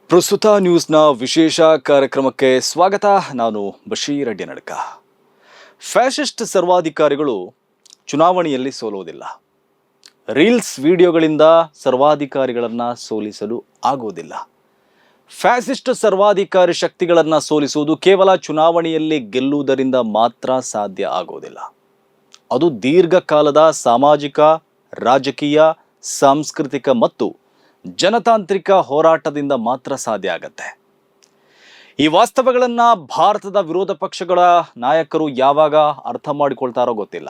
ಪ್ರಸ್ತುತ ನ್ಯೂಸ್ನ ವಿಶೇಷ ಕಾರ್ಯಕ್ರಮಕ್ಕೆ ಸ್ವಾಗತ. ನಾನು ಬಶೀರ್ ಅಡ್ಡಿ ನಡಕ. ಫ್ಯಾಸಿಸ್ಟ್ ಸರ್ವಾಧಿಕಾರಿಗಳು ಚುನಾವಣೆಯಲ್ಲಿ ಸೋಲುವುದಿಲ್ಲ. ರೀಲ್ಸ್ ವಿಡಿಯೋಗಳಿಂದ ಸರ್ವಾಧಿಕಾರಿಗಳನ್ನು ಸೋಲಿಸಲು ಆಗುವುದಿಲ್ಲ. ಫ್ಯಾಸಿಸ್ಟ್ ಸರ್ವಾಧಿಕಾರಿ ಶಕ್ತಿಗಳನ್ನು ಸೋಲಿಸುವುದು ಕೇವಲ ಚುನಾವಣೆಯಲ್ಲಿ ಗೆಲ್ಲುವುದರಿಂದ ಮಾತ್ರ ಸಾಧ್ಯ ಆಗುವುದಿಲ್ಲ. ಅದು ದೀರ್ಘಕಾಲದ ಸಾಮಾಜಿಕ, ರಾಜಕೀಯ, ಸಾಂಸ್ಕೃತಿಕ ಮತ್ತು ಜನತಾಂತ್ರಿಕ ಹೋರಾಟದಿಂದ ಮಾತ್ರ ಸಾಧ್ಯ ಆಗತ್ತೆ. ಈ ವಾಸ್ತವಗಳನ್ನು ಭಾರತದ ವಿರೋಧ ಪಕ್ಷಗಳ ನಾಯಕರು ಯಾವಾಗ ಅರ್ಥ ಮಾಡಿಕೊಳ್ತಾರೋ ಗೊತ್ತಿಲ್ಲ.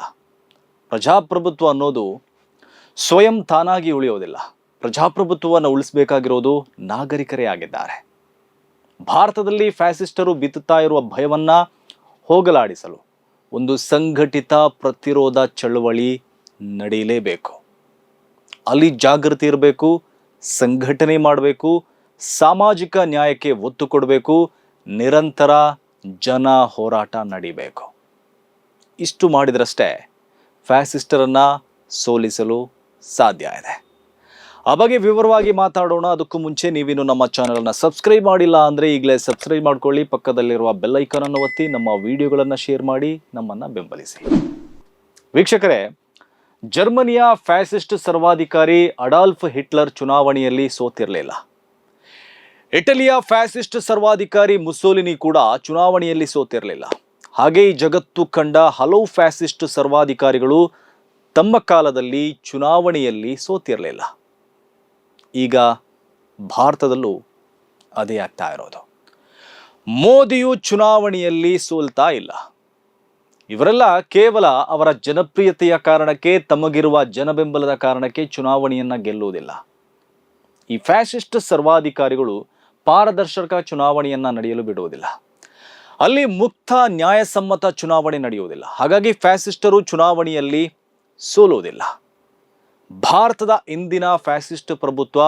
ಪ್ರಜಾಪ್ರಭುತ್ವ ಅನ್ನೋದು ಸ್ವಯಂ ತಾನಾಗಿ ಉಳಿಯೋದಿಲ್ಲ. ಪ್ರಜಾಪ್ರಭುತ್ವವನ್ನು ಉಳಿಸಬೇಕಾಗಿರೋದು ನಾಗರಿಕರೇ ಆಗಿದ್ದಾರೆ. ಭಾರತದಲ್ಲಿ ಫ್ಯಾಸಿಸ್ಟರು ಬಿತ್ತುತ್ತಾ ಇರುವ ಭಯವನ್ನ ಹೋಗಲಾಡಿಸಲು ಒಂದು ಸಂಘಟಿತ ಪ್ರತಿರೋಧ ಚಳವಳಿ ನಡೆಯಲೇಬೇಕು. ಅಲ್ಲಿ ಜಾಗೃತಿ ಇರಬೇಕು, ಸಂಘಟನೆ ಮಾಡಬೇಕು, ಸಾಮಾಜಿಕ ನ್ಯಾಯಕ್ಕೆ ಒತ್ತು ಕೊಡಬೇಕು, ನಿರಂತರ ಜನ ಹೋರಾಟ ನಡೀಬೇಕು. ಇಷ್ಟು ಮಾಡಿದ್ರಷ್ಟೇ ಫ್ಯಾಸಿಸ್ಟರನ್ನು ಸೋಲಿಸಲು ಸಾಧ್ಯ ಇದೆ. ಆ ಬಗ್ಗೆ ವಿವರವಾಗಿ ಮಾತಾಡೋಣ. ಅದಕ್ಕೂ ಮುಂಚೆ ನೀವಿನ್ನು ನಮ್ಮ ಚಾನಲನ್ನು ಸಬ್ಸ್ಕ್ರೈಬ್ ಮಾಡಿಲ್ಲ ಅಂದರೆ ಈಗಲೇ ಸಬ್ಸ್ಕ್ರೈಬ್ ಮಾಡ್ಕೊಳ್ಳಿ. ಪಕ್ಕದಲ್ಲಿರುವ ಬೆಲ್ ಐಕಾನನ್ನು ಒತ್ತಿ ನಮ್ಮ ವಿಡಿಯೋಗಳನ್ನು ಶೇರ್ ಮಾಡಿ ನಮ್ಮನ್ನು ಬೆಂಬಲಿಸಿ. ವೀಕ್ಷಕರೇ, ಜರ್ಮನಿಯ ಫ್ಯಾಸಿಸ್ಟ್ ಸರ್ವಾಧಿಕಾರಿ ಅಡಾಲ್ಫ್ ಹಿಟ್ಲರ್ ಚುನಾವಣೆಯಲ್ಲಿ ಸೋತಿರಲಿಲ್ಲ. ಇಟಲಿಯ ಫ್ಯಾಸಿಸ್ಟ್ ಸರ್ವಾಧಿಕಾರಿ ಮುಸೋಲಿನಿ ಕೂಡ ಚುನಾವಣೆಯಲ್ಲಿ ಸೋತಿರಲಿಲ್ಲ. ಹಾಗೆ ಈ ಜಗತ್ತು ಕಂಡ ಹಲವು ಫ್ಯಾಸಿಸ್ಟ್ ಸರ್ವಾಧಿಕಾರಿಗಳು ತಮ್ಮ ಕಾಲದಲ್ಲಿ ಚುನಾವಣೆಯಲ್ಲಿ ಸೋತಿರಲಿಲ್ಲ. ಈಗ ಭಾರತದಲ್ಲೂ ಅದೇ ಆಗ್ತಾ ಇರೋದು. ಮೋದಿಯು ಚುನಾವಣೆಯಲ್ಲಿ ಸೋಲ್ತಾ ಇಲ್ಲ. ಇವರೆಲ್ಲ ಕೇವಲ ಅವರ ಜನಪ್ರಿಯತೆಯ ಕಾರಣಕ್ಕೆ, ತಮಗಿರುವ ಜನಬೆಂಬಲದ ಕಾರಣಕ್ಕೆ ಚುನಾವಣೆಯನ್ನ ಗೆಲ್ಲುವುದಿಲ್ಲ. ಈ ಫ್ಯಾಸಿಸ್ಟ್ ಸರ್ವಾಧಿಕಾರಿಗಳು ಪಾರದರ್ಶಕ ಚುನಾವಣೆಯನ್ನ ನಡೆಯಲು ಬಿಡುವುದಿಲ್ಲ. ಅಲ್ಲಿ ಮುಕ್ತ ನ್ಯಾಯಸಮ್ಮತ ಚುನಾವಣೆ ನಡೆಯುವುದಿಲ್ಲ. ಹಾಗಾಗಿ ಫ್ಯಾಸಿಸ್ಟರು ಚುನಾವಣೆಯಲ್ಲಿ ಸೋಲುವುದಿಲ್ಲ. ಭಾರತದ ಇಂದಿನ ಫ್ಯಾಸಿಸ್ಟ್ ಪ್ರಭುತ್ವ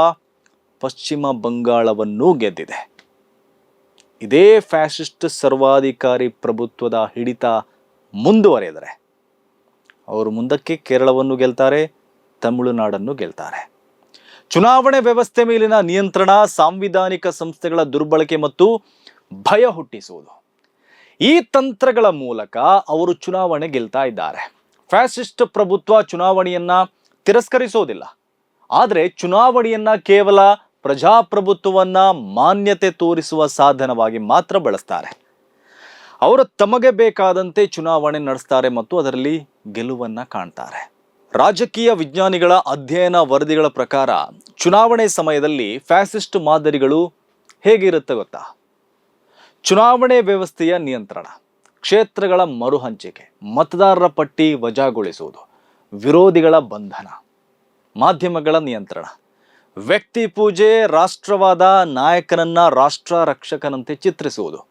ಪಶ್ಚಿಮ ಬಂಗಾಳವನ್ನೂ ಗೆದ್ದಿದೆ. ಇದೇ ಫ್ಯಾಸಿಸ್ಟ್ ಸರ್ವಾಧಿಕಾರಿ ಪ್ರಭುತ್ವದ ಹಿಡಿತ ಮುಂದುವರೆದರೆ ಅವರು ಮುಂದಕ್ಕೆ ಕೇರಳವನ್ನು ಗೆಲ್ತಾರೆ, ತಮಿಳುನಾಡನ್ನು ಗೆಲ್ತಾರೆ. ಚುನಾವಣೆ ವ್ಯವಸ್ಥೆ ಮೇಲಿನ ನಿಯಂತ್ರಣ, ಸಾಂವಿಧಾನಿಕ ಸಂಸ್ಥೆಗಳ ದುರ್ಬಳಕೆ ಮತ್ತು ಭಯ ಹುಟ್ಟಿಸುವುದು, ಈ ತಂತ್ರಗಳ ಮೂಲಕ ಅವರು ಚುನಾವಣೆ ಗೆಲ್ತಾ ಇದ್ದಾರೆ. ಫ್ಯಾಸಿಸ್ಟ್ ಪ್ರಭುತ್ವ ಚುನಾವಣೆಯನ್ನ ತಿರಸ್ಕರಿಸೋದಿಲ್ಲ. ಆದರೆ ಚುನಾವಣೆಯನ್ನ ಕೇವಲ ಪ್ರಜಾಪ್ರಭುತ್ವವನ್ನ ಮಾನ್ಯತೆ ತೋರಿಸುವ ಸಾಧನವಾಗಿ ಮಾತ್ರ ಬಳಸ್ತಾರೆ. ಅವರು ತಮಗೆ ಬೇಕಾದಂತೆ ಚುನಾವಣೆ ನಡೆಸ್ತಾರೆ ಮತ್ತು ಅದರಲ್ಲಿ ಗೆಲುವನ್ನ ಕಾಣ್ತಾರೆ. ರಾಜಕೀಯ ವಿಜ್ಞಾನಿಗಳ ಅಧ್ಯಯನ ವರದಿಗಳ ಪ್ರಕಾರ ಚುನಾವಣೆ ಸಮಯದಲ್ಲಿ ಫ್ಯಾಸಿಸ್ಟ್ ಮಾದರಿಗಳು ಹೇಗಿರುತ್ತೆ ಗೊತ್ತಾ? ಚುನಾವಣೆ ವ್ಯವಸ್ಥೆಯ ನಿಯಂತ್ರಣ, ಕ್ಷೇತ್ರಗಳ ಮರುಹಂಚಿಕೆ, ಮತದಾರರ ಪಟ್ಟಿ ವಜಾಗೊಳಿಸುವುದು, ವಿರೋಧಿಗಳ ಬಂಧನ, ಮಾಧ್ಯಮಗಳ ನಿಯಂತ್ರಣ, ವ್ಯಕ್ತಿ ಪೂಜೆ, ರಾಷ್ಟ್ರವಾದ, ನಾಯಕನನ್ನ ರಾಷ್ಟ್ರ ರಕ್ಷಕನಂತೆ ಚಿತ್ರಿಸುವುದು,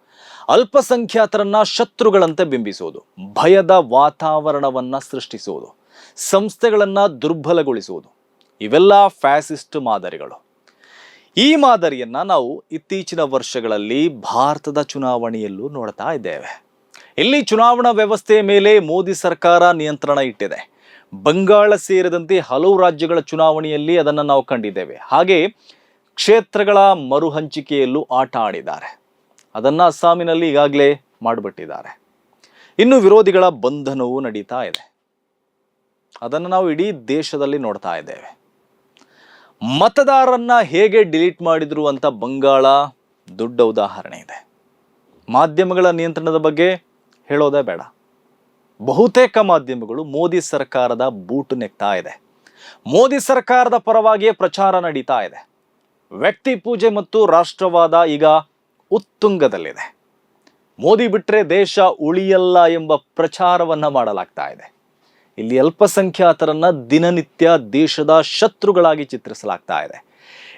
ಅಲ್ಪಸಂಖ್ಯಾತರನ್ನ ಶತ್ರುಗಳಂತೆ ಬಿಂಬಿಸುವುದು, ಭಯದ ವಾತಾವರಣವನ್ನ ಸೃಷ್ಟಿಸುವುದು, ಸಂಸ್ಥೆಗಳನ್ನ ದುರ್ಬಲಗೊಳಿಸುವುದು, ಇವೆಲ್ಲ ಫ್ಯಾಸಿಸ್ಟ್ ಮಾದರಿಗಳು. ಈ ಮಾದರಿಯನ್ನ ನಾವು ಇತ್ತೀಚಿನ ವರ್ಷಗಳಲ್ಲಿ ಭಾರತದ ಚುನಾವಣೆಯಲ್ಲೂ ನೋಡ್ತಾ ಇದ್ದೇವೆ. ಇಲ್ಲಿ ಚುನಾವಣಾ ವ್ಯವಸ್ಥೆಯ ಮೇಲೆ ಮೋದಿ ಸರ್ಕಾರ ನಿಯಂತ್ರಣ ಇಟ್ಟಿದೆ. ಬಂಗಾಳ ಸೇರಿದಂತೆ ಹಲವು ರಾಜ್ಯಗಳ ಚುನಾವಣೆಯಲ್ಲಿ ಅದನ್ನು ನಾವು ಕಂಡಿದ್ದೇವೆ. ಹಾಗೆ ಕ್ಷೇತ್ರಗಳ ಮರುಹಂಚಿಕೆಯಲ್ಲೂ ಆಟ ಆಡಿದ್ದಾರೆ. ಅದನ್ನು ಅಸ್ಸಾಮಿನಲ್ಲಿ ಈಗಾಗಲೇ ಮಾಡಿಬಿಟ್ಟಿದ್ದಾರೆ. ಇನ್ನು ವಿರೋಧಿಗಳ ಬಂಧನವೂ ನಡೀತಾ ಇದೆ. ಅದನ್ನು ನಾವು ಇಡೀ ದೇಶದಲ್ಲಿ ನೋಡ್ತಾ ಇದ್ದೇವೆ. ಮತದಾರರನ್ನ ಹೇಗೆ ಡಿಲೀಟ್ ಮಾಡಿದ್ರು ಅಂತ ಬಂಗಾಳ ದೊಡ್ಡ ಉದಾಹರಣೆ ಇದೆ. ಮಾಧ್ಯಮಗಳ ನಿಯಂತ್ರಣದ ಬಗ್ಗೆ ಹೇಳೋದೇ ಬೇಡ. ಬಹುತೇಕ ಮಾಧ್ಯಮಗಳು ಮೋದಿ ಸರ್ಕಾರದ ಬೂಟು ನೆಕ್ತಾ ಇದೆ. ಮೋದಿ ಸರ್ಕಾರದ ಪರವಾಗಿಯೇ ಪ್ರಚಾರ ನಡೀತಾ ಇದೆ. ವ್ಯಕ್ತಿ ಪೂಜೆ ಮತ್ತು ರಾಷ್ಟ್ರವಾದ ಈಗ ಉತ್ತುಂಗದಲ್ಲಿದೆ. ಮೋದಿ ಬಿಟ್ಟರೆ ದೇಶ ಉಳಿಯಲ್ಲ ಎಂಬ ಪ್ರಚಾರವನ್ನ ಮಾಡಲಾಗ್ತಾ ಇದೆ. ಇಲ್ಲಿ ಅಲ್ಪಸಂಖ್ಯಾತರನ್ನ ದಿನನಿತ್ಯ ದೇಶದ ಶತ್ರುಗಳಾಗಿ ಚಿತ್ರಿಸಲಾಗ್ತಾ ಇದೆ.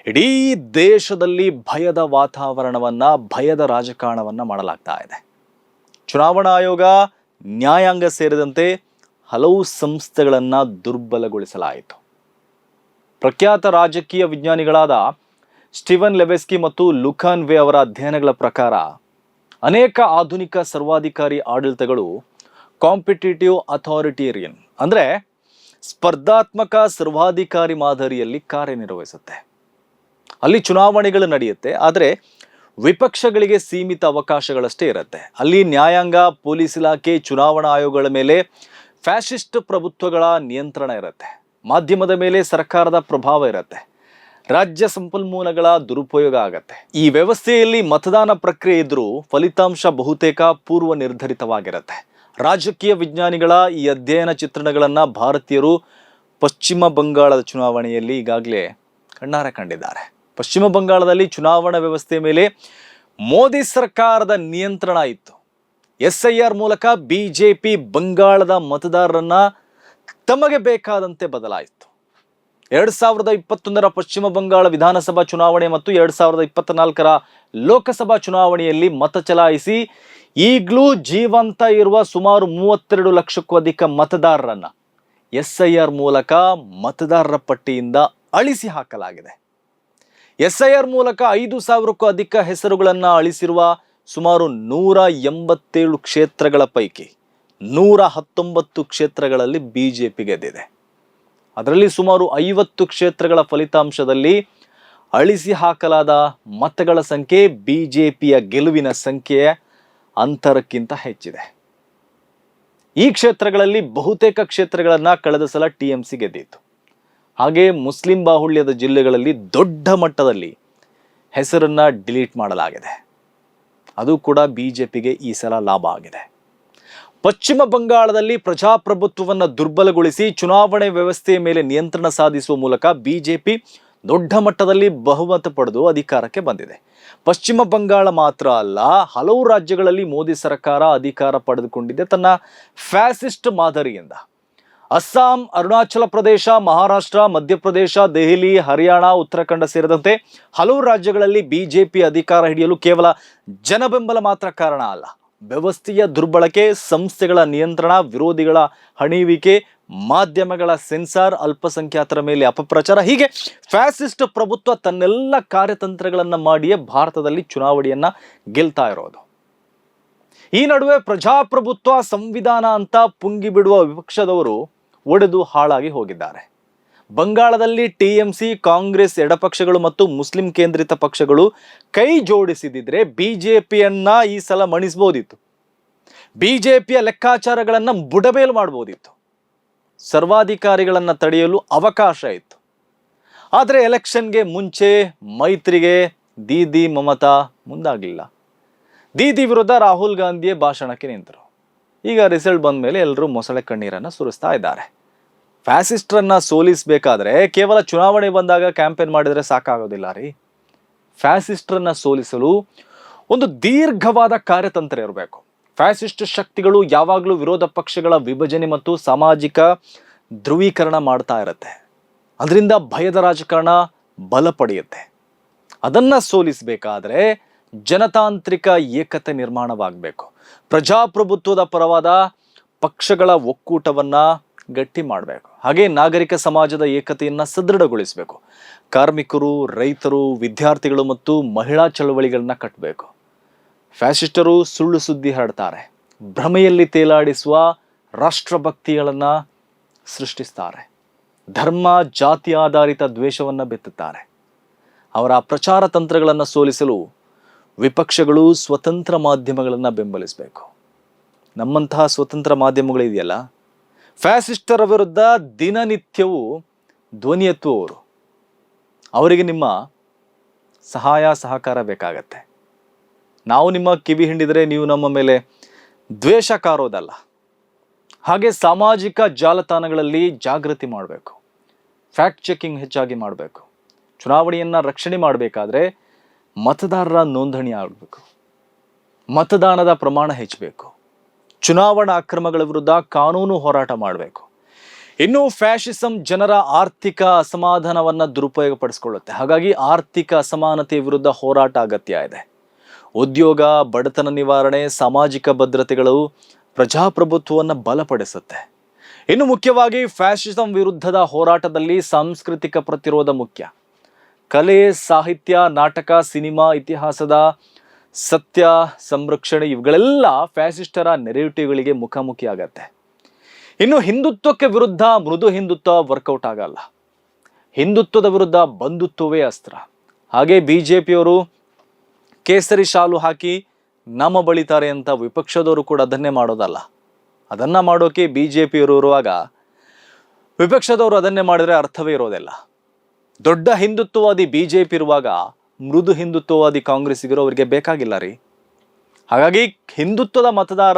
ಇಡೀ ದೇಶದಲ್ಲಿ ಭಯದ ವಾತಾವರಣವನ್ನ, ಭಯದ ರಾಜಕಾರಣವನ್ನ ಮಾಡಲಾಗ್ತಾ ಇದೆ. ಚುನಾವಣಾ ಆಯೋಗ, ನ್ಯಾಯಾಂಗ ಸೇರಿದಂತೆ ಹಲವು ಸಂಸ್ಥೆಗಳನ್ನ ದುರ್ಬಲಗೊಳಿಸಲಾಯಿತು. ಪ್ರಖ್ಯಾತ ರಾಜಕೀಯ ವಿಜ್ಞಾನಿಗಳಾದ ಸ್ಟೀವನ್ ಲೆವೆಸ್ಕಿ ಮತ್ತು ಲುಕಾನ್ ವೇ ಅವರ ಅಧ್ಯಯನಗಳ ಪ್ರಕಾರ ಅನೇಕ ಆಧುನಿಕ ಸರ್ವಾಧಿಕಾರಿ ಆಡಳಿತಗಳು ಕಾಂಪಿಟೇಟಿವ್ ಅಥಾರಿಟೇರಿಯನ್ ಸ್ಪರ್ಧಾತ್ಮಕ ಸರ್ವಾಧಿಕಾರಿ ಮಾದರಿಯಲ್ಲಿ ಕಾರ್ಯನಿರ್ವಹಿಸುತ್ತೆ. ಅಲ್ಲಿ ಚುನಾವಣೆಗಳು ನಡೆಯುತ್ತೆ, ಆದರೆ ವಿಪಕ್ಷಗಳಿಗೆ ಸೀಮಿತ ಅವಕಾಶಗಳಷ್ಟೇ ಇರುತ್ತೆ. ಅಲ್ಲಿ ನ್ಯಾಯಾಂಗ, ಪೊಲೀಸ್ ಇಲಾಖೆ, ಚುನಾವಣಾ ಆಯೋಗಗಳ ಮೇಲೆ ಫ್ಯಾಸಿಸ್ಟ್ ಪ್ರಭುತ್ವಗಳ ನಿಯಂತ್ರಣ ಇರುತ್ತೆ. ಮಾಧ್ಯಮದ ಮೇಲೆ ಸರ್ಕಾರದ ಪ್ರಭಾವ ಇರುತ್ತೆ. ರಾಜ್ಯ ಸಂಪನ್ಮೂಲಗಳ ದುರುಪಯೋಗ ಆಗತ್ತೆ. ಈ ವ್ಯವಸ್ಥೆಯಲ್ಲಿ ಮತದಾನ ಪ್ರಕ್ರಿಯೆ ಇದ್ರೂ ಫಲಿತಾಂಶ ಬಹುತೇಕ ಪೂರ್ವ ನಿರ್ಧರಿತವಾಗಿರುತ್ತೆ. ರಾಜಕೀಯ ವಿಜ್ಞಾನಿಗಳ ಈ ಅಧ್ಯಯನ ಚಿತ್ರಣಗಳನ್ನ ಭಾರತೀಯರು ಪಶ್ಚಿಮ ಬಂಗಾಳದ ಚುನಾವಣೆಯಲ್ಲಿ ಈಗಾಗಲೇ ಕಣ್ಣಾರೆ ಕಂಡಿದ್ದಾರೆ. ಪಶ್ಚಿಮ ಬಂಗಾಳದಲ್ಲಿ ಚುನಾವಣಾ ವ್ಯವಸ್ಥೆ ಮೇಲೆ ಮೋದಿ ಸರ್ಕಾರದ ನಿಯಂತ್ರಣ ಇತ್ತು. SIR ಮೂಲಕ ಬಿಜೆಪಿ ಬಂಗಾಳದ ಮತದಾರರನ್ನ ತಮಗೆ ಬೇಕಾದಂತೆ ಬದಲಾಯಿಸಿತು. 2021ರ ಪಶ್ಚಿಮ ಬಂಗಾಳ ವಿಧಾನಸಭಾ ಚುನಾವಣೆ ಮತ್ತು 2024ರ ಲೋಕಸಭಾ ಚುನಾವಣೆಯಲ್ಲಿ ಮತ ಚಲಾಯಿಸಿ ಈಗಲೂ ಜೀವಂತ ಇರುವ ಸುಮಾರು 32 ಲಕ್ಷಕ್ಕೂ ಅಧಿಕ ಮತದಾರರನ್ನ SIR ಮೂಲಕ ಮತದಾರರ ಪಟ್ಟಿಯಿಂದ ಅಳಿಸಿ ಹಾಕಲಾಗಿದೆ. SIR ಮೂಲಕ 5,000ಕ್ಕೂ ಅಧಿಕ ಹೆಸರುಗಳನ್ನು ಅಳಿಸಿರುವ ಸುಮಾರು 187 ಕ್ಷೇತ್ರಗಳ ಪೈಕಿ 119 ಕ್ಷೇತ್ರಗಳಲ್ಲಿ ಬಿಜೆಪಿ ಗೆದ್ದಿದೆ. ಅದರಲ್ಲಿ ಸುಮಾರು 50 ಕ್ಷೇತ್ರಗಳ ಫಲಿತಾಂಶದಲ್ಲಿ ಅಳಿಸಿ ಹಾಕಲಾದ ಮತಗಳ ಸಂಖ್ಯೆ ಬಿಜೆಪಿಯ ಗೆಲುವಿನ ಸಂಖ್ಯೆಯ ಅಂತರಕ್ಕಿಂತ ಹೆಚ್ಚಿದೆ. ಈ ಕ್ಷೇತ್ರಗಳಲ್ಲಿ ಬಹುತೇಕ ಕ್ಷೇತ್ರಗಳನ್ನ ಕಳೆದ ಸಲ TMC ಗೆದ್ದಿತ್ತು. ಹಾಗೆ ಮುಸ್ಲಿಂ ಬಾಹುಳ್ಯದ ಜಿಲ್ಲೆಗಳಲ್ಲಿ ದೊಡ್ಡ ಮಟ್ಟದಲ್ಲಿ ಹೆಸರನ್ನ ಡಿಲೀಟ್ ಮಾಡಲಾಗಿದೆ. ಅದು ಕೂಡ ಬಿಜೆಪಿಗೆ ಈ ಸಲ ಲಾಭ ಆಗಿದೆ. ಪಶ್ಚಿಮ ಬಂಗಾಳದಲ್ಲಿ ಪ್ರಜಾಪ್ರಭುತ್ವವನ್ನು ದುರ್ಬಲಗೊಳಿಸಿ ಚುನಾವಣೆ ವ್ಯವಸ್ಥೆಯ ಮೇಲೆ ನಿಯಂತ್ರಣ ಸಾಧಿಸುವ ಮೂಲಕ ಬಿಜೆಪಿ ದೊಡ್ಡ ಮಟ್ಟದಲ್ಲಿ ಬಹುಮತ ಪಡೆದು ಅಧಿಕಾರಕ್ಕೆ ಬಂದಿದೆ. ಪಶ್ಚಿಮ ಬಂಗಾಳ ಮಾತ್ರ ಅಲ್ಲ, ಹಲವು ರಾಜ್ಯಗಳಲ್ಲಿ ಮೋದಿ ಸರ್ಕಾರ ಅಧಿಕಾರ ಪಡೆದುಕೊಂಡಿದೆ ತನ್ನ ಫ್ಯಾಸಿಸ್ಟ್ ಮಾದರಿಯಿಂದ. ಅಸ್ಸಾಂ, ಅರುಣಾಚಲ ಪ್ರದೇಶ, ಮಹಾರಾಷ್ಟ್ರ, ಮಧ್ಯಪ್ರದೇಶ, ದೆಹಲಿ, ಹರಿಯಾಣ, ಉತ್ತರಾಖಂಡ ಸೇರಿದಂತೆ ಹಲವು ರಾಜ್ಯಗಳಲ್ಲಿ ಬಿಜೆಪಿ ಅಧಿಕಾರ ಹಿಡಿಯಲು ಕೇವಲ ಜನಬೆಂಬಲ ಮಾತ್ರ ಕಾರಣ ಅಲ್ಲ. ವ್ಯವಸ್ಥೆಯ ದುರ್ಬಳಕೆ, ಸಂಸ್ಥೆಗಳ ನಿಯಂತ್ರಣ, ವಿರೋಧಿಗಳ ಹಣಿಯುವಿಕೆ, ಮಾಧ್ಯಮಗಳ ಸೆನ್ಸಾರ್, ಅಲ್ಪಸಂಖ್ಯಾತರ ಮೇಲೆ ಅಪಪ್ರಚಾರ, ಹೀಗೆ ಫ್ಯಾಸಿಸ್ಟ್ ಪ್ರಭುತ್ವ ತನ್ನೆಲ್ಲ ಕಾರ್ಯತಂತ್ರಗಳನ್ನು ಮಾಡಿಯೇ ಭಾರತದಲ್ಲಿ ಚುನಾವಣೆಯನ್ನ ಗೆಲ್ತಾ ಇರೋದು. ಈ ನಡುವೆ ಪ್ರಜಾಪ್ರಭುತ್ವ ಸಂವಿಧಾನ ಅಂತ ಪುಂಗಿ ಬಿಡುವ ವಿಪಕ್ಷದವರು ಒಡೆದು ಹಾಳಾಗಿ ಹೋಗಿದ್ದಾರೆ. ಬಂಗಾಳದಲ್ಲಿ TMC, ಕಾಂಗ್ರೆಸ್, ಎಡಪಕ್ಷಗಳು ಮತ್ತು ಮುಸ್ಲಿಂ ಕೇಂದ್ರಿತ ಪಕ್ಷಗಳು ಕೈ ಜೋಡಿಸಿದಿದ್ರೆ ಬಿಜೆಪಿಯನ್ನ ಈ ಸಲ ಮಣಿಸಬಹುದಿತ್ತು. ಬಿಜೆಪಿಯ ಲೆಕ್ಕಾಚಾರಗಳನ್ನ ಬುಡಬೇಲು ಮಾಡಬಹುದಿತ್ತು. ಸರ್ವಾಧಿಕಾರಿಗಳನ್ನ ತಡೆಯಲು ಅವಕಾಶ ಇತ್ತು. ಆದರೆ ಎಲೆಕ್ಷನ್ಗೆ ಮುಂಚೆ ಮೈತ್ರಿಗೆ ದೀದಿ ಮಮತಾ ಮುಂದಾಗಲಿಲ್ಲ. ದೀದಿ ವಿರುದ್ಧ ರಾಹುಲ್ ಗಾಂಧಿಯೇ ಭಾಷಣಕ್ಕೆ ನಿಂತರು. ಈಗ ರಿಸಲ್ಟ್ ಬಂದ ಮೇಲೆ ಎಲ್ಲರೂ ಮೊಸಳೆ ಕಣ್ಣೀರನ್ನು ಸುರಿಸ್ತಾ ಇದ್ದಾರೆ. ಫ್ಯಾಸಿಸ್ಟ್ರನ್ನ ಸೋಲಿಸಬೇಕಾದ್ರೆ ಕೇವಲ ಚುನಾವಣೆ ಬಂದಾಗ ಕ್ಯಾಂಪೇನ್ ಮಾಡಿದರೆ ಸಾಕಾಗೋದಿಲ್ಲ ರೀ. ಫ್ಯಾಸಿಸ್ಟ್ರನ್ನ ಸೋಲಿಸಲು ಒಂದು ದೀರ್ಘವಾದ ಕಾರ್ಯತಂತ್ರ ಇರಬೇಕು. ಫ್ಯಾಸಿಸ್ಟ್ ಶಕ್ತಿಗಳು ಯಾವಾಗಲೂ ವಿರೋಧ ಪಕ್ಷಗಳ ವಿಭಜನೆ ಮತ್ತು ಸಾಮಾಜಿಕ ಧ್ರುವೀಕರಣ ಮಾಡ್ತಾ ಇರುತ್ತೆ. ಅದರಿಂದ ಭಯದ ರಾಜಕಾರಣ ಬಲ ಪಡೆಯುತ್ತೆ. ಅದನ್ನ ಸೋಲಿಸಬೇಕಾದ್ರೆ ಜನತಾಂತ್ರಿಕ ಏಕತೆ ನಿರ್ಮಾಣವಾಗಬೇಕು. ಪ್ರಜಾಪ್ರಭುತ್ವದ ಪರವಾದ ಪಕ್ಷಗಳ ಒಕ್ಕೂಟವನ್ನ ಗಟ್ಟಿ ಮಾಡಬೇಕು. ಹಾಗೆ ನಾಗರಿಕ ಸಮಾಜದ ಏಕತೆಯನ್ನ ಸದೃಢಗೊಳಿಸಬೇಕು. ಕಾರ್ಮಿಕರು, ರೈತರು, ವಿದ್ಯಾರ್ಥಿಗಳು ಮತ್ತು ಮಹಿಳಾ ಚಳವಳಿಗಳನ್ನ ಕಟ್ಟಬೇಕು. ಫ್ಯಾಸಿಸ್ಟರು ಸುಳ್ಳು ಸುದ್ದಿ ಹರಡ್ತಾರೆ. ಭ್ರಮೆಯಲ್ಲಿ ತೇಲಾಡಿಸುವ ರಾಷ್ಟ್ರಭಕ್ತಿಗಳನ್ನ ಸೃಷ್ಟಿಸ್ತಾರೆ. ಧರ್ಮ, ಜಾತಿ ಆಧಾರಿತ ದ್ವೇಷವನ್ನ ಬೆತ್ತುತ್ತಾರೆ. ಅವರ ಪ್ರಚಾರ ತಂತ್ರಗಳನ್ನು ಸೋಲಿಸಲು ವಿಪಕ್ಷಗಳು ಸ್ವತಂತ್ರ ಮಾಧ್ಯಮಗಳನ್ನು ಬೆಂಬಲಿಸಬೇಕು. ನಮ್ಮಂತಹ ಸ್ವತಂತ್ರ ಮಾಧ್ಯಮಗಳಿದೆಯಲ್ಲ, ಫ್ಯಾಸಿಸ್ಟರ ವಿರುದ್ಧ ದಿನನಿತ್ಯವೂ ಧ್ವನಿ ಎತ್ತುವವರು. ಅವರಿಗೆ ನಿಮ್ಮ ಸಹಾಯ ಸಹಕಾರ ಬೇಕಾಗತ್ತೆ. ನಾವು ನಿಮ್ಮ ಕಿವಿ ಹಿಂಡಿದರೆ ನೀವು ನಮ್ಮ ಮೇಲೆ ದ್ವೇಷ ಕಾರೋದಲ್ಲ. ಹಾಗೆ ಸಾಮಾಜಿಕ ಜಾಲತಾಣಗಳಲ್ಲಿ ಜಾಗೃತಿ ಮಾಡಬೇಕು. ಫ್ಯಾಕ್ಟ್ ಚೆಕಿಂಗ್ ಹೆಚ್ಚಾಗಿ ಮಾಡಬೇಕು. ಚುನಾವಣೆಯನ್ನು ರಕ್ಷಣೆ ಮಾಡಬೇಕಾದ್ರೆ ಮತದಾರರ ನೋಂದಣಿ ಆಗಬೇಕು. ಮತದಾನದ ಪ್ರಮಾಣ ಹೆಚ್ಚಬೇಕು. ಚುನಾವಣಾ ಅಕ್ರಮಗಳ ವಿರುದ್ಧ ಕಾನೂನು ಹೋರಾಟ ಮಾಡಬೇಕು. ಇನ್ನು ಫ್ಯಾಷಿಸಂ ಜನರ ಆರ್ಥಿಕ ಅಸಮಾಧಾನವನ್ನು ದುರುಪಯೋಗಪಡಿಸಿಕೊಳ್ಳುತ್ತೆ. ಹಾಗಾಗಿ ಆರ್ಥಿಕ ಅಸಮಾನತೆಯ ವಿರುದ್ಧ ಹೋರಾಟ ಅಗತ್ಯ ಇದೆ. ಉದ್ಯೋಗ, ಬಡತನ ನಿವಾರಣೆ, ಸಾಮಾಜಿಕ ಭದ್ರತೆಗಳು ಪ್ರಜಾಪ್ರಭುತ್ವವನ್ನು ಬಲಪಡಿಸುತ್ತೆ. ಇನ್ನು ಮುಖ್ಯವಾಗಿ ಫ್ಯಾಷಿಸಂ ವಿರುದ್ಧದ ಹೋರಾಟದಲ್ಲಿ ಸಾಂಸ್ಕೃತಿಕ ಪ್ರತಿರೋಧ ಮುಖ್ಯ. ಕಲೆ, ಸಾಹಿತ್ಯ, ನಾಟಕ, ಸಿನಿಮಾ, ಇತಿಹಾಸದ ಸತ್ಯ ಸಂರಕ್ಷಣೆ ಇವುಗಳೆಲ್ಲ ಫ್ಯಾಸಿಸ್ಟರ ನೆರೆಟಿವ್ಗಳಿಗೆ ಮುಖಾಮುಖಿ ಆಗತ್ತೆ. ಇನ್ನು ಹಿಂದುತ್ವಕ್ಕೆ ವಿರುದ್ಧ ಮೃದು ಹಿಂದುತ್ವ ವರ್ಕೌಟ್ ಆಗಲ್ಲ. ಹಿಂದುತ್ವದ ವಿರುದ್ಧ ಬಂಧುತ್ವವೇ ಅಸ್ತ್ರ. ಹಾಗೆ BJPಯವರು ಕೇಸರಿ ಶಾಲು ಹಾಕಿ ನಾಮ ಬಳಿತಾರೆ ಅಂತ ವಿಪಕ್ಷದವರು ಕೂಡ ಅದನ್ನೇ ಮಾಡೋದಲ್ಲ. ಅದನ್ನ ಮಾಡೋಕೆ BJPಯವರು ಇರುವಾಗ ವಿಪಕ್ಷದವರು ಅದನ್ನೇ ಮಾಡಿದ್ರೆ ಅರ್ಥವೇ ಇರೋದಿಲ್ಲ. ದೊಡ್ಡ ಹಿಂದುತ್ವವಾದಿ BJP ಇರುವಾಗ ಮೃದು ಹಿಂದುತ್ವವಾದಿ ಕಾಂಗ್ರೆಸ್ಸಿಗರು ಅವರಿಗೆ ಬೇಕಾಗಿಲ್ಲ ರೀ. ಹಾಗಾಗಿ ಹಿಂದುತ್ವದ ಮತದಾರ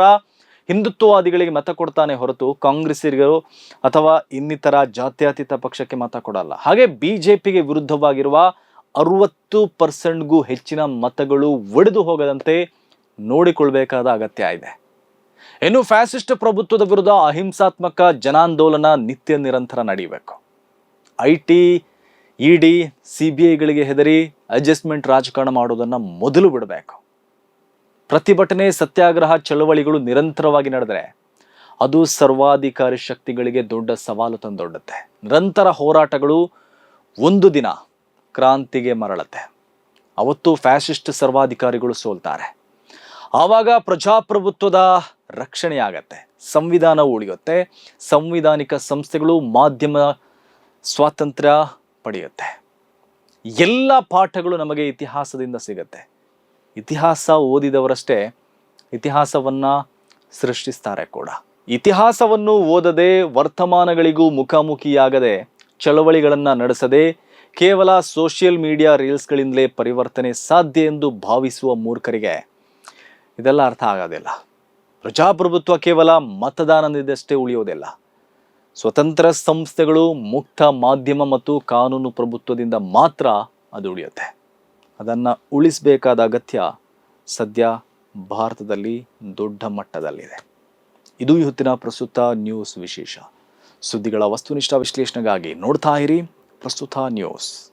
ಹಿಂದುತ್ವವಾದಿಗಳಿಗೆ ಮತ ಕೊಡ್ತಾನೆ ಹೊರತು ಕಾಂಗ್ರೆಸ್ಸಿಗರು ಅಥವಾ ಇನ್ನಿತರ ಜಾತ್ಯತೀತ ಪಕ್ಷಕ್ಕೆ ಮತ ಕೊಡಲ್ಲ. ಹಾಗೆ BJPಗೆ ವಿರುದ್ಧವಾಗಿರುವ 60%ಗೂ ಹೆಚ್ಚಿನ ಮತಗಳು ಒಡೆದು ಹೋಗದಂತೆ ನೋಡಿಕೊಳ್ಬೇಕಾದ ಅಗತ್ಯ ಇದೆ. ಇನ್ನು ಫ್ಯಾಸಿಸ್ಟ್ ಪ್ರಭುತ್ವದ ವಿರುದ್ಧ ಅಹಿಂಸಾತ್ಮಕ ಜನಾಂದೋಲನ ನಿತ್ಯ ನಿರಂತರ ನಡೆಯಬೇಕು. IT, ED, CBIಗಳಿಗೆ ಹೆದರಿ ಅಡ್ಜಸ್ಟ್ಮೆಂಟ್ ರಾಜಕಾರಣ ಮಾಡೋದನ್ನ ಮೊದಲು ಬಿಡಬೇಕು. ಪ್ರತಿಭಟನೆ, ಸತ್ಯಾಗ್ರಹ, ಚಳವಳಿಗಳು ನಿರಂತರವಾಗಿ ನಡೆದರೆ ಅದು ಸರ್ವಾಧಿಕಾರಿ ಶಕ್ತಿಗಳಿಗೆ ದೊಡ್ಡ ಸವಾಲು ತಂದೊಡ್ಡುತ್ತೆ. ನಿರಂತರ ಹೋರಾಟಗಳು ಒಂದು ದಿನ ಕ್ರಾಂತಿಗೆ ಮರಳತ್ತೆ. ಅವತ್ತು ಫ್ಯಾಸಿಸ್ಟ್ ಸರ್ವಾಧಿಕಾರಿಗಳು ಸೋಲ್ತಾರೆ. ಆವಾಗ ಪ್ರಜಾಪ್ರಭುತ್ವದ ರಕ್ಷಣೆಯಾಗತ್ತೆ, ಸಂವಿಧಾನ ಉಳಿಯುತ್ತೆ, ಸಂವಿಧಾನಿಕ ಸಂಸ್ಥೆಗಳು ಮಾಧ್ಯಮ ಸ್ವಾತಂತ್ರ್ಯ ಪಡೆಯುತ್ತೆ. ಎಲ್ಲ ಪಾಠಗಳು ನಮಗೆ ಇತಿಹಾಸದಿಂದ ಸಿಗತ್ತೆ. ಇತಿಹಾಸ ಓದಿದವರಷ್ಟೇ ಇತಿಹಾಸವನ್ನ ಸೃಷ್ಟಿಸ್ತಾರೆ ಕೂಡ. ಇತಿಹಾಸವನ್ನು ಓದದೆ, ವರ್ತಮಾನಗಳಿಗೂ ಮುಖಾಮುಖಿಯಾಗದೆ, ಚಳವಳಿಗಳನ್ನ ನಡೆಸದೆ ಕೇವಲ ಸೋಷಿಯಲ್ ಮೀಡಿಯಾ ರೀಲ್ಸ್ಗಳಿಂದಲೇ ಪರಿವರ್ತನೆ ಸಾಧ್ಯ ಎಂದು ಭಾವಿಸುವ ಮೂರ್ಖರಿಗೆ ಇದೆಲ್ಲ ಅರ್ಥ ಆಗೋದಿಲ್ಲ. ಪ್ರಜಾಪ್ರಭುತ್ವ ಕೇವಲ ಮತದಾನದಿಂದಷ್ಟೇ ಉಳಿಯೋದಿಲ್ಲ. ಸ್ವತಂತ್ರ ಸಂಸ್ಥೆಗಳು, ಮುಕ್ತ ಮಾಧ್ಯಮ ಮತ್ತು ಕಾನೂನು ಪ್ರಭುತ್ವದಿಂದ ಮಾತ್ರ ಅದು ಉಳಿಯುತ್ತೆ. ಅದನ್ನು ಉಳಿಸಬೇಕಾದ ಅಗತ್ಯ ಸದ್ಯ ಭಾರತದಲ್ಲಿ ದೊಡ್ಡ ಮಟ್ಟದಲ್ಲಿದೆ. ಇದು ಇವತ್ತಿನ ಪ್ರಸ್ತುತ ನ್ಯೂಸ್ ವಿಶೇಷ. ಸುದ್ದಿಗಳ ವಸ್ತುನಿಷ್ಠ ವಿಶ್ಲೇಷಣೆಗಾಗಿ ನೋಡ್ತಾ ಇರಿ ಪ್ರಸ್ತುತ ನ್ಯೂಸ್.